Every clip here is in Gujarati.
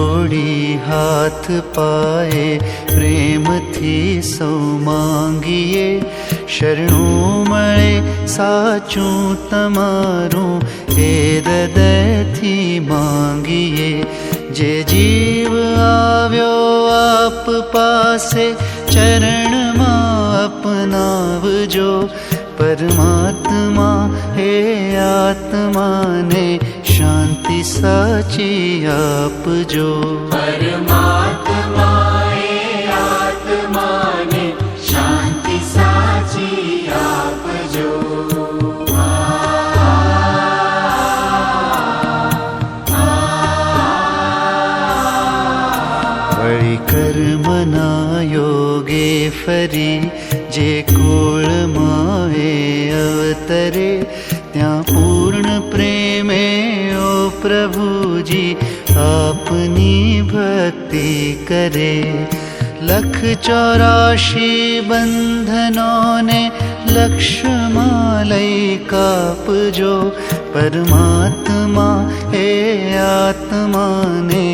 જોડી હાથ પાએ પ્રેમથી સૌ માંગીએ, શરણું મળે સાચું તમારું એ હૃદયથી માંગીએ। જે જીવ આવ્યો આપ પાસે ચરણમાં અપનાવજો, પરમાત્મા હે આત્માને શાંતિ સાચી આપજો। પરમાત્મા હે આત્માને શાંતિ સાચી આપજો। વળી કર્મના યોગે ફરી જે કુળમાં એ અવતરે, ત્યાં પૂર્ણ પ્રેમે ઓ પ્રભુજી આપની ભક્તિ કરે। 184 બંધનોને લક્ષમાં લઈ કાપજો, પરમાત્મા હે આત્માને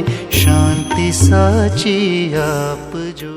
શાંતિ સાચી આપજો।